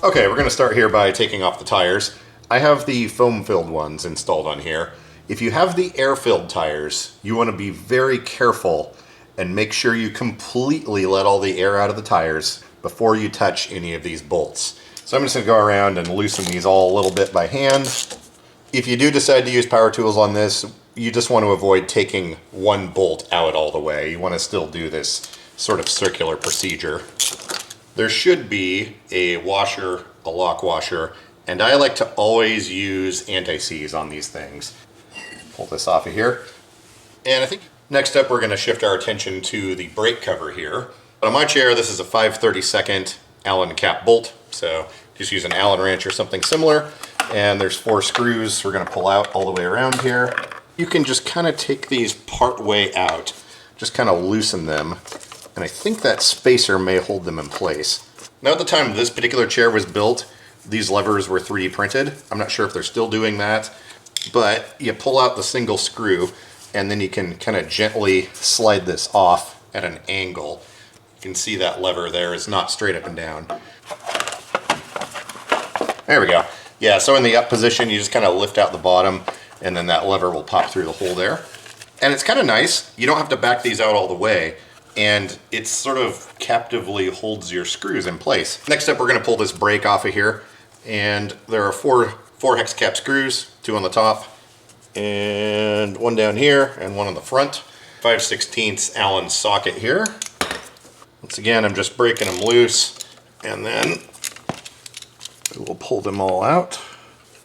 Okay, we're going to start here by taking off the tires. I have the foam-filled ones installed on here. If you have the air-filled tires, you want to be very careful and make sure you completely let all the air out of the tires before you touch any of these bolts. So I'm just going to go around and loosen these all a little bit by hand. If you do decide to use power tools on this, you just want to avoid taking one bolt out all the way. You want to still do this sort of circular procedure. There should be a washer, a lock washer, and I like to always use anti-seize on these things. Pull this off of here. And I think next up we're going to shift our attention to the brake cover here. But on my chair, this is a 5/32 Allen cap bolt, so just use an Allen wrench or something similar. And there's 4 screws we're going to pull out all the way around here. You can just kind of take these part way out, just kind of loosen them. And I think that spacer may hold them in place. Now, at the time this particular chair was built, these levers were 3D printed. I'm not sure if they're still doing that, but you pull out the single screw and then you can kind of gently slide this off at an angle. You can see that lever there is not straight up and down. There we go. Yeah, so in the up position, you just kind of lift out the bottom and then that lever will pop through the hole there. And it's kind of nice. You don't have to back these out all the way. And it sort of captively holds your screws in place. Next up, we're going to pull this brake off of here. And there are four hex cap screws, 2 on the top, and 1 down here, and 1 on the front. 5/16 Allen socket here. Once again, I'm just breaking them loose, and then we'll pull them all out.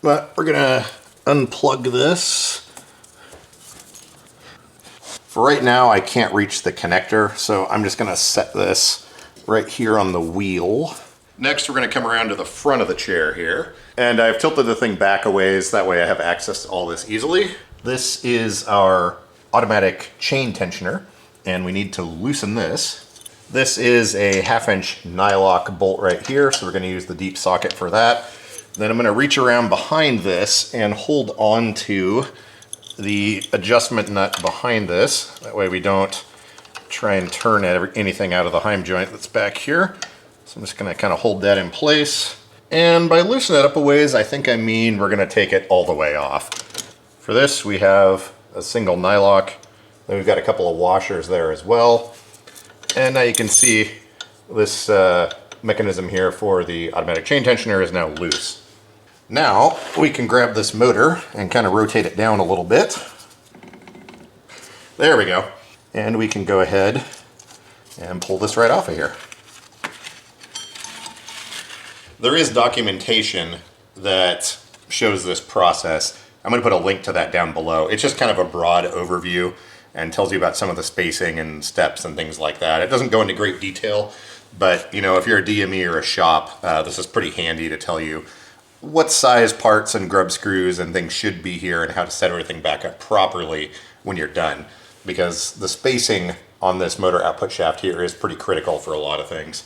But we're going to unplug this. For right now, I can't reach the connector, so I'm just going to set this right here on the wheel. Next, we're going to come around to the front of the chair here. And I've tilted the thing back a ways, that way I have access to all this easily. This is our automatic chain tensioner, and we need to loosen this. This is a 1/2" nylock bolt right here, so we're going to use the deep socket for that. Then I'm going to reach around behind this and hold on to the adjustment nut behind this. That way we don't try and turn anything out of the heim joint that's back here. So I'm just going to kind of hold that in place. And by loosening it up a ways, I think I mean we're going to take it all the way off. For this, we have a single nylock. Then we've got a couple of washers there as well. And now you can see this mechanism here for the automatic chain tensioner is now loose. Now we can grab this motor and kind of rotate it down a little bit. There we go. And we can go ahead and pull this right off of here. There is documentation that shows this process. I'm going to put a link to that down below. It's just kind of a broad overview and tells you about some of the spacing and steps and things like that. It doesn't go into great detail, but you know, if you're a DME or a shop, this is pretty handy to tell you what size parts and grub screws and things should be here and how to set everything back up properly when you're done. Because the spacing on this motor output shaft here is pretty critical for a lot of things.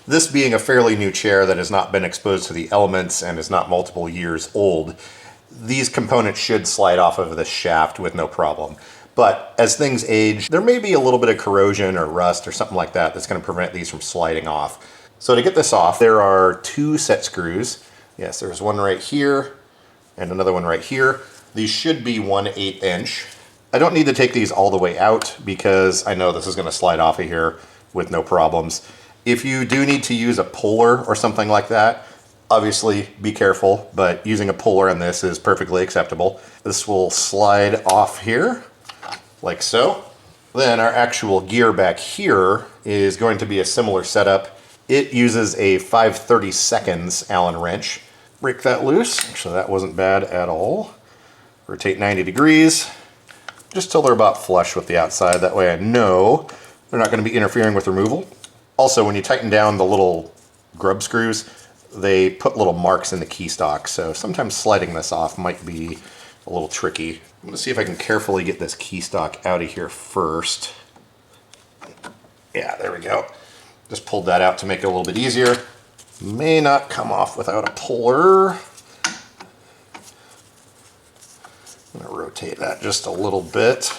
This being a fairly new chair that has not been exposed to the elements and is not multiple years old, these components should slide off of this shaft with no problem. But as things age, there may be a little bit of corrosion or rust or something like that that's going to prevent these from sliding off. So to get this off, there are 2 set screws. Yes, there's one right here and another one right here. These should be 1/8". I don't need to take these all the way out because I know this is going to slide off of here with no problems. If you do need to use a puller or something like that, obviously be careful, but using a puller on this is perfectly acceptable. This will slide off here like so. Then our actual gear back here is going to be a similar setup. It uses a 5/32 Allen wrench. Break that loose. Actually, that wasn't bad at all. Rotate 90 degrees, just till they're about flush with the outside. That way I know they're not going to be interfering with removal. Also, when you tighten down the little grub screws, they put little marks in the key stock, so sometimes sliding this off might be a little tricky. I'm going to see if I can carefully get this key stock out of here first. Yeah, there we go. Just pulled that out to make it a little bit easier. May not come off without a puller. I'm going to rotate that just a little bit.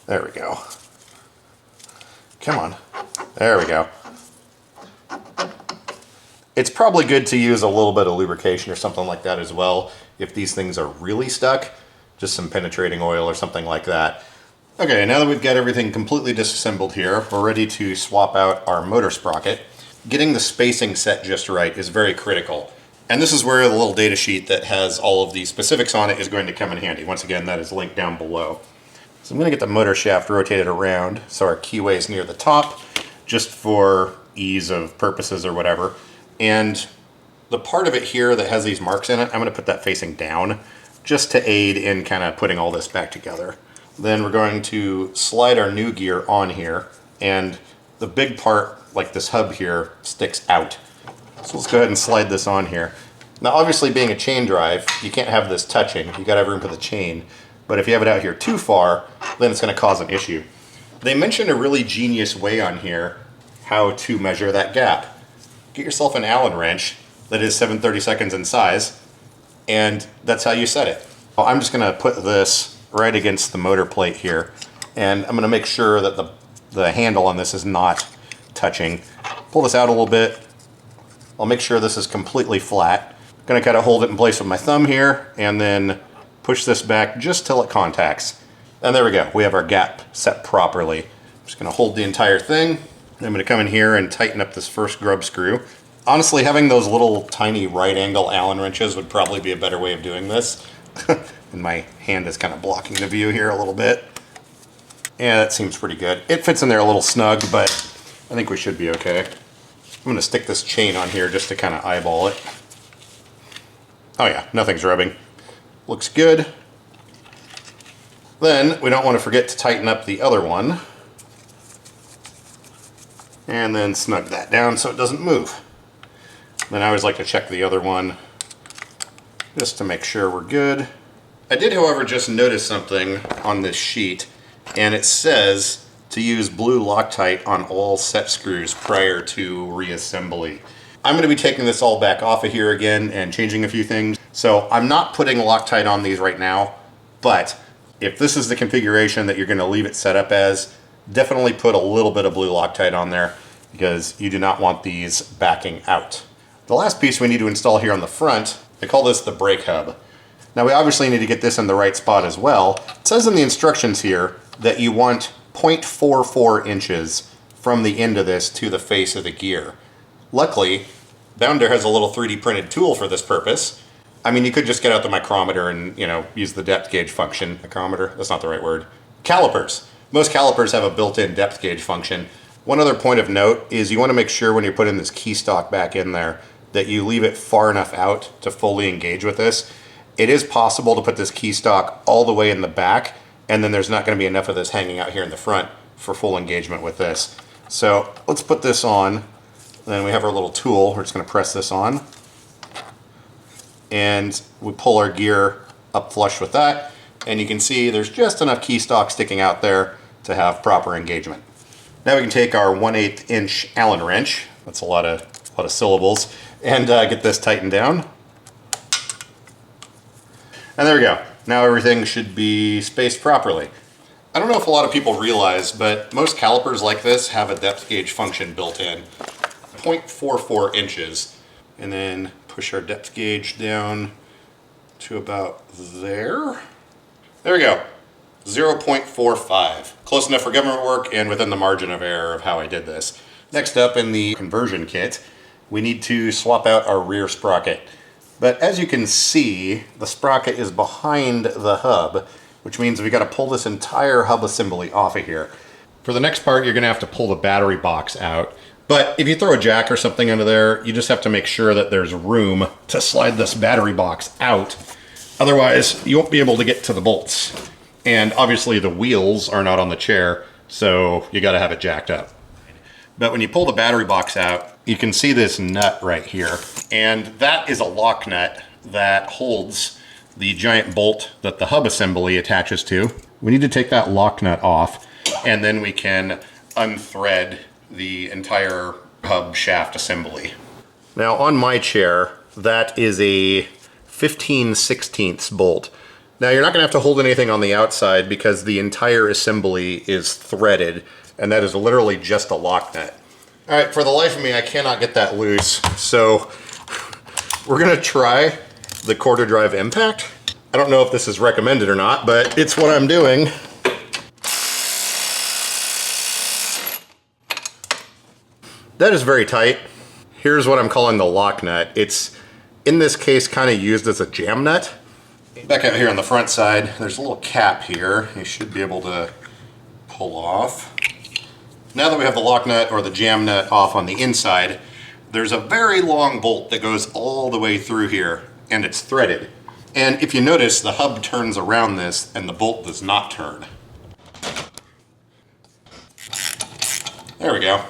There we go. Come on. There we go. It's probably good to use a little bit of lubrication or something like that as well if these things are really stuck, just some penetrating oil or something like that. Okay, now that we've got everything completely disassembled here, we're ready to swap out our motor sprocket. Getting the spacing set just right is very critical. And this is where the little data sheet that has all of the specifics on it is going to come in handy. Once again, that is linked down below. So I'm going to get the motor shaft rotated around so our keyway is near the top, just for ease of purposes or whatever. And the part of it here that has these marks in it, I'm going to put that facing down just to aid in kind of putting all this back together. Then we're going to slide our new gear on here, and the big part, like this hub here, sticks out. So let's go ahead and slide this on here. Now obviously being a chain drive, you can't have this touching. You got to have room for the chain. But if you have it out here too far, then it's going to cause an issue. They mentioned a really genius way on here how to measure that gap. Get yourself an Allen wrench that is 7/32 in size, and that's how you set it. Well, I'm just going to put this right against the motor plate here, and I'm going to make sure that the handle on this is not touching. Pull this out a little bit. I'll make sure this is completely flat. I'm going to kind of hold it in place with my thumb here, and then push this back just till it contacts. And there we go. We have our gap set properly. I'm just going to hold the entire thing. I'm going to come in here and tighten up this first grub screw. Honestly, having those little tiny right angle Allen wrenches would probably be a better way of doing this. And my hand is kind of blocking the view here a little bit. Yeah, that seems pretty good. It fits in there a little snug, but I think we should be okay. I'm going to stick this chain on here just to kind of eyeball it. Oh yeah, nothing's rubbing. Looks good. Then we don't want to forget to tighten up the other one. And then snug that down so it doesn't move. Then I always like to check the other one just to make sure we're good. I did, however, just notice something on this sheet, and it says to use blue Loctite on all set screws prior to reassembly. I'm going to be taking this all back off of here again and changing a few things. So I'm not putting Loctite on these right now, but if this is the configuration that you're going to leave it set up as, definitely put a little bit of blue Loctite on there because you do not want these backing out. The last piece we need to install here on the front, they call this the brake hub. Now we obviously need to get this in the right spot as well. It says in the instructions here that you want 0.44 inches from the end of this to the face of the gear. Luckily, Bounder has a little 3D printed tool for this purpose. I mean, you could just get out the micrometer and, use the depth gauge function. Micrometer? That's not the right word. Calipers. Most calipers have a built-in depth gauge function. One other point of note is you want to make sure when you're putting this key stock back in there that you leave it far enough out to fully engage with this. It is possible to put this key stock all the way in the back, and then there's not going to be enough of this hanging out here in the front for full engagement with this. So let's put this on. Then we have our little tool. We're just going to press this on. And we pull our gear up flush with that. And you can see there's just enough key stock sticking out there to have proper engagement. Now we can take our 1/8 inch Allen wrench. That's a lot of syllables. And get this tightened down. And there we go. Now everything should be spaced properly. I don't know if a lot of people realize, but most calipers like this have a depth gauge function built in. 0.44 inches. And then push our depth gauge down to about there. There we go. 0.45. Close enough for government work and within the margin of error of how I did this. Next up in the conversion kit, we need to swap out our rear sprocket. But as you can see, the sprocket is behind the hub, which means we got to pull this entire hub assembly off of here. For the next part, you're going to have to pull the battery box out. But if you throw a jack or something under there, you just have to make sure that there's room to slide this battery box out. Otherwise, you won't be able to get to the bolts. And obviously the wheels are not on the chair, so you got to have it jacked up. But when you pull the battery box out, you can see this nut right here. And that is a lock nut that holds the giant bolt that the hub assembly attaches to. We need to take that lock nut off, and then we can unthread the entire hub shaft assembly. Now on my chair, that is a 15/16 bolt. Now you're not going to have to hold anything on the outside because the entire assembly is threaded, and that is literally just a lock nut. All right, for the life of me, I cannot get that loose. So we're gonna try the quarter drive impact. I don't know if this is recommended or not, but it's what I'm doing. That is very tight. Here's what I'm calling the lock nut. It's, in this case, kind of used as a jam nut. Back out here on the front side, there's a little cap here. You should be able to pull off. Now that we have the lock nut or the jam nut off on the inside, there's a very long bolt that goes all the way through here, and it's threaded. And if you notice, the hub turns around this and the bolt does not turn. There we go.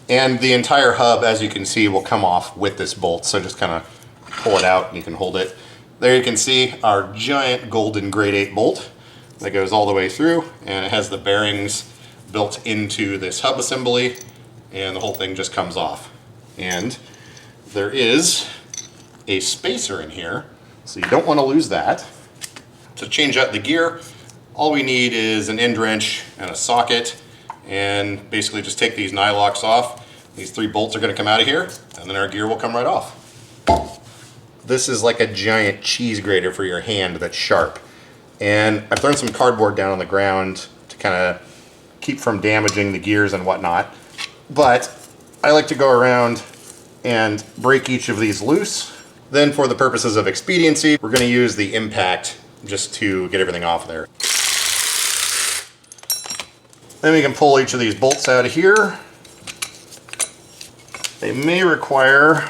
And the entire hub, as you can see, will come off with this bolt. So just kind of pull it out and you can hold it. There you can see our giant golden grade 8 bolt that goes all the way through, and it has the bearings built into this hub assembly, and the whole thing just comes off. And there is a spacer in here, so you don't want to lose that. To change out the gear, all we need is an end wrench and a socket, and basically just take these nylocks off. These 3 bolts are going to come out of here, and then our gear will come right off. This is like a giant cheese grater for your hand that's sharp. And I've thrown some cardboard down on the ground to kind of keep from damaging the gears and whatnot. But I like to go around and break each of these loose. Then for the purposes of expediency, we're going to use the impact just to get everything off there. Then we can pull each of these bolts out of here. They may require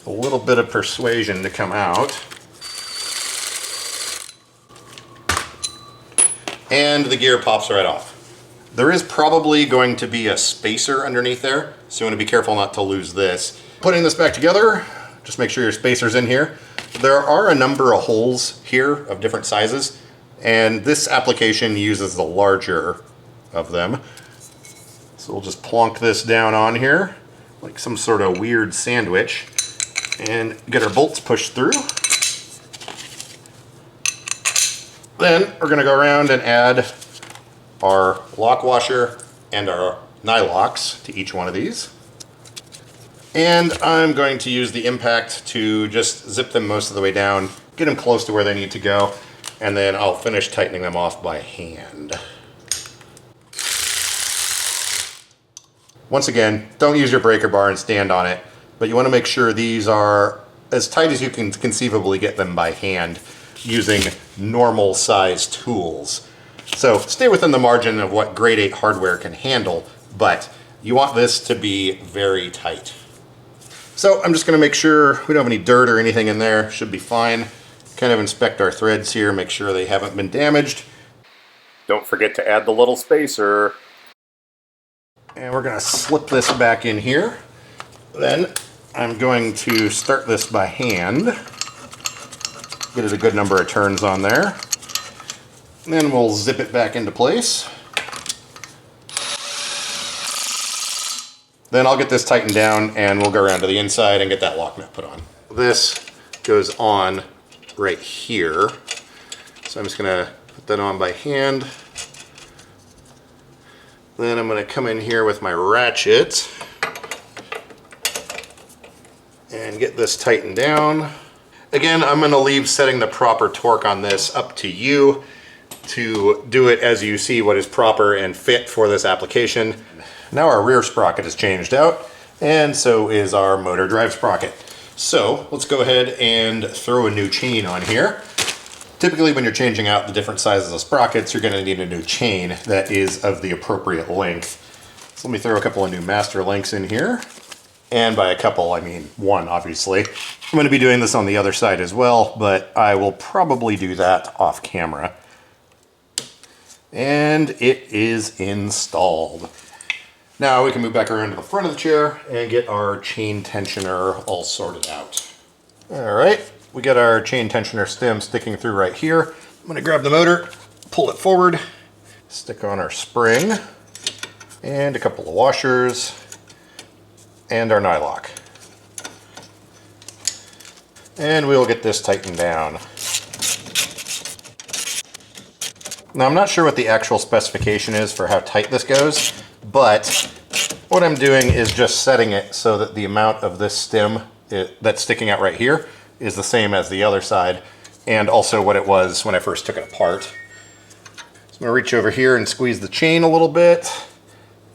a little bit of persuasion to come out. And the gear pops right off. There is probably going to be a spacer underneath there, so you want to be careful not to lose this. Putting this back together, just make sure your spacer's in here. There are a number of holes here of different sizes, and this application uses the larger of them. So we'll just plonk this down on here like some sort of weird sandwich and get our bolts pushed through. Then we're going to go around and add our lock washer and our nylocks to each one of these. And I'm going to use the impact to just zip them most of the way down, get them close to where they need to go, and then I'll finish tightening them off by hand. Once again, don't use your breaker bar and stand on it, but you want to make sure these are as tight as you can conceivably get them by hand using normal size tools. So stay within the margin of what grade 8 hardware can handle, but you want this to be very tight. So I'm just going to make sure we don't have any dirt or anything in there. Should be fine. Kind of inspect our threads here, make sure they haven't been damaged. Don't forget to add the little spacer. And we're going to slip this back in here. Then I'm going to start this by hand. Get it a good number of turns on there. And then we'll zip it back into place. Then I'll get this tightened down and we'll go around to the inside and get that lock nut put on. This goes on right here. So I'm just going to put that on by hand. Then I'm going to come in here with my ratchet and get this tightened down. Again, I'm going to leave setting the proper torque on this up to you to do it as you see what is proper and fit for this application. Now our rear sprocket is changed out, and so is our motor drive sprocket. So let's go ahead and throw a new chain on here. Typically when you're changing out the different sizes of sprockets, you're going to need a new chain that is of the appropriate length. So let me throw a couple of new master links in here. And by a couple, I mean one, obviously. I'm going to be doing this on the other side as well, but I will probably do that off camera. And it is installed. Now we can move back around to the front of the chair and get our chain tensioner all sorted out. All right. We got our chain tensioner stem sticking through right here. I'm going to grab the motor, pull it forward, stick on our spring, and a couple of washers, and our nylock. And we'll get this tightened down. Now I'm not sure what the actual specification is for how tight this goes, but what I'm doing is just setting it so that the amount of this stem that's sticking out right here is the same as the other side, and also what it was when I first took it apart. So I'm gonna reach over here and squeeze the chain a little bit.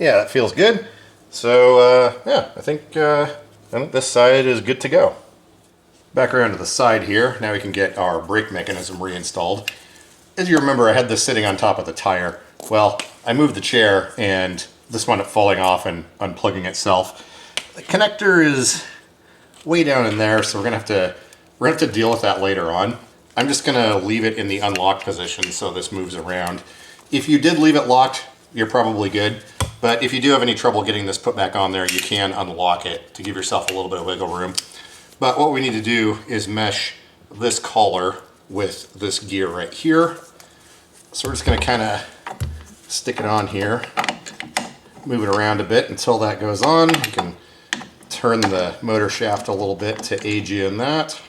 Yeah, that feels good. So yeah, I think this side is good to go. Back around to the side here, now we can get our brake mechanism reinstalled. As you remember, I had this sitting on top of the tire. Well, I moved the chair and this wound up falling off and unplugging itself. The connector is way down in there, so we're gonna have to deal with that later on. I'm just gonna leave it in the unlocked position so this moves around. If you did leave it locked, you're probably good. But if you do have any trouble getting this put back on there, you can unlock it to give yourself a little bit of wiggle room. But what we need to do is mesh this collar with this gear right here. So we're just gonna kind of stick it on here, move it around a bit until that goes on. You can turn the motor shaft a little bit to aid you in that.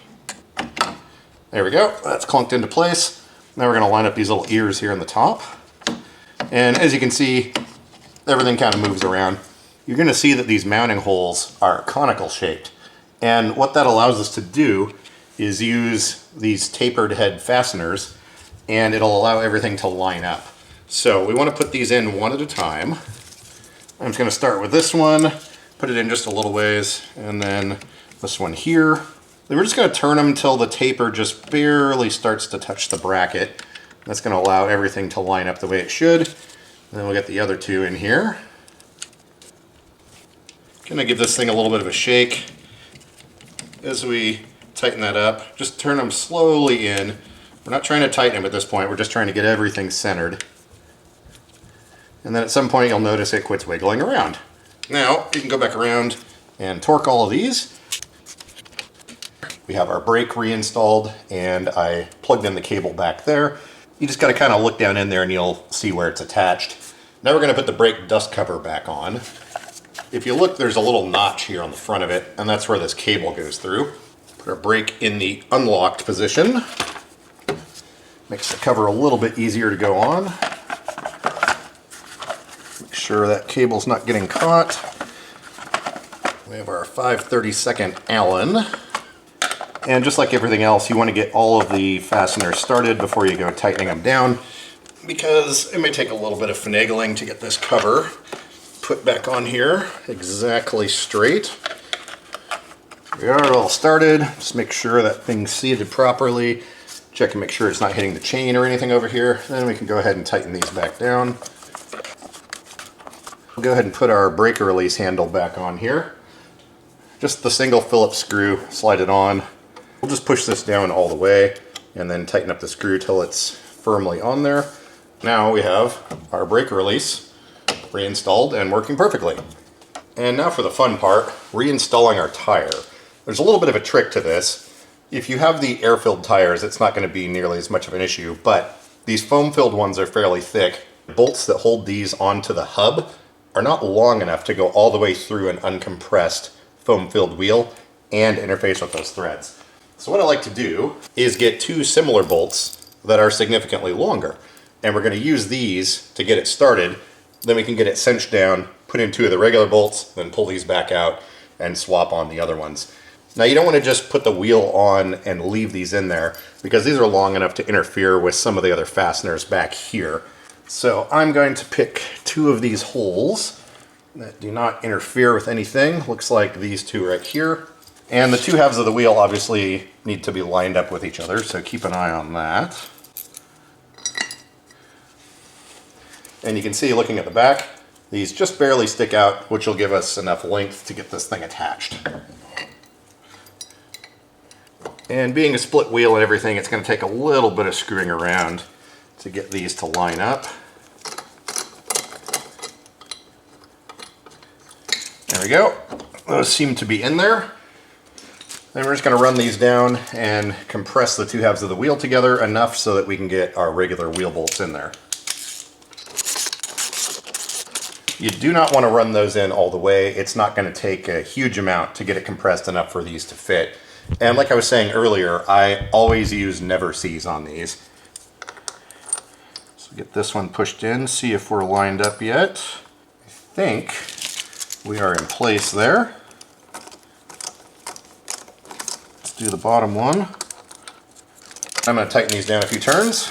There we go, that's clunked into place. Now we're gonna line up these little ears here on the top. And as you can see, everything kind of moves around. You're gonna see that these mounting holes are conical shaped. And what that allows us to do is use these tapered head fasteners, and it'll allow everything to line up. So we want to put these in one at a time. I'm just going to start with this one, put it in just a little ways, and then this one here. Then we're just going to turn them until the taper just barely starts to touch the bracket. That's going to allow everything to line up the way it should. And then we'll get the other two in here. Going to give this thing a little bit of a shake. As we tighten that up, just turn them slowly in. We're not trying to tighten them at this point, we're just trying to get everything centered. And then at some point you'll notice it quits wiggling around. Now you can go back around and torque all of these. We have our brake reinstalled and I plugged in the cable back there. You just got to kind of look down in there and you'll see where it's attached. Now we're going to put the brake dust cover back on. If you look, there's a little notch here on the front of it, and that's where this cable goes through. Put our brake in the unlocked position. Makes the cover a little bit easier to go on. Make sure that cable's not getting caught. We have our 5/32 Allen. And just like everything else, you want to get all of the fasteners started before you go tightening them down, because it may take a little bit of finagling to get this cover put back on here exactly straight. We are all started. Just make sure that thing's seated properly. Check and make sure it's not hitting the chain or anything over here. Then we can go ahead and tighten these back down. We'll go ahead and put our breaker release handle back on here. Just the single Phillips screw, slide it on. We'll just push this down all the way and then tighten up the screw till it's firmly on there. Now we have our breaker release reinstalled and working perfectly. And now for the fun part, reinstalling our tire. There's a little bit of a trick to this. If you have the air-filled tires, it's not going to be nearly as much of an issue, but these foam-filled ones are fairly thick. The bolts that hold these onto the hub are not long enough to go all the way through an uncompressed foam-filled wheel and interface with those threads. So what I like to do is get two similar bolts that are significantly longer, and we're going to use these to get it started. Then we can get it cinched down, put in two of the regular bolts, then pull these back out and swap on the other ones. Now you don't want to just put the wheel on and leave these in there, because these are long enough to interfere with some of the other fasteners back here. So I'm going to pick two of these holes that do not interfere with anything. Looks like these two right here. And the two halves of the wheel obviously need to be lined up with each other, so keep an eye on that. And you can see, looking at the back, these just barely stick out, which will give us enough length to get this thing attached. And being a split wheel and everything, it's going to take a little bit of screwing around to get these to line up. There we go. Those seem to be in there. Then we're just going to run these down and compress the two halves of the wheel together enough so that we can get our regular wheel bolts in there. You do not want to run those in all the way. It's not going to take a huge amount to get it compressed enough for these to fit. And like I was saying earlier, I always use never sees on these. So Get this one pushed in, see if we're lined up yet. I think we are in place there. Let's do the bottom one. I'm going to tighten these down a few turns.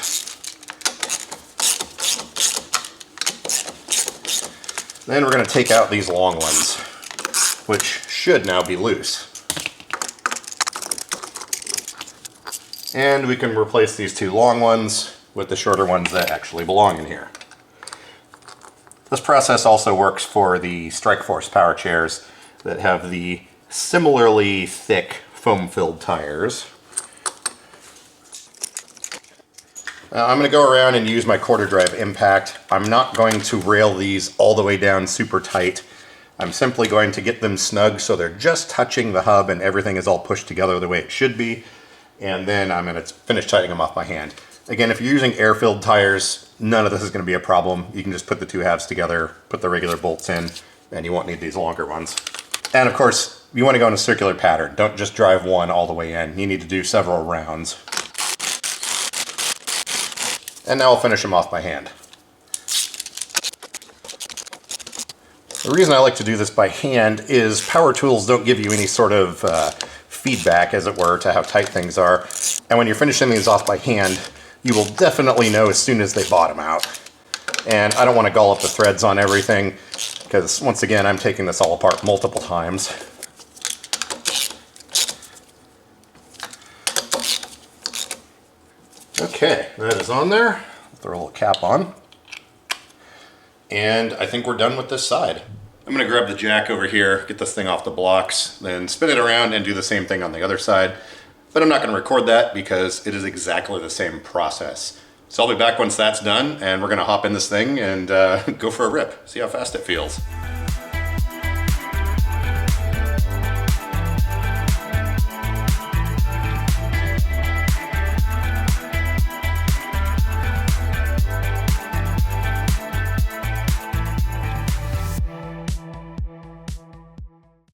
Then we're going to take out these long ones, which should now be loose. And we can replace these two long ones with the shorter ones that actually belong in here. This process also works for the Strikeforce power chairs that have the similarly thick foam-filled tires. Now I'm going to go around and use my quarter drive impact. I'm not going to rail these all the way down super tight. I'm simply going to get them snug so they're just touching the hub and everything is all pushed together the way it should be. And then I'm going to finish tightening them off by hand. Again, if you're using air-filled tires, none of this is going to be a problem. You can just put the two halves together, put the regular bolts in, and you won't need these longer ones. And of course, you want to go in a circular pattern. Don't just drive one all the way in. You need to do several rounds. And now I'll finish them off by hand. The reason I like to do this by hand is power tools don't give you any sort of feedback, as it were, to how tight things are. And when you're finishing these off by hand, you will definitely know as soon as they bottom out. And I don't want to gall up the threads on everything, because once again, I'm taking this all apart multiple times. Okay, that is on there. Throw a little cap on. And I think we're done with this side. I'm going to grab the jack over here, get this thing off the blocks, then spin it around and do the same thing on the other side. But I'm not going to record that because it is exactly the same process. So I'll be back once that's done, and we're going to hop in this thing and go for a rip, see how fast it feels.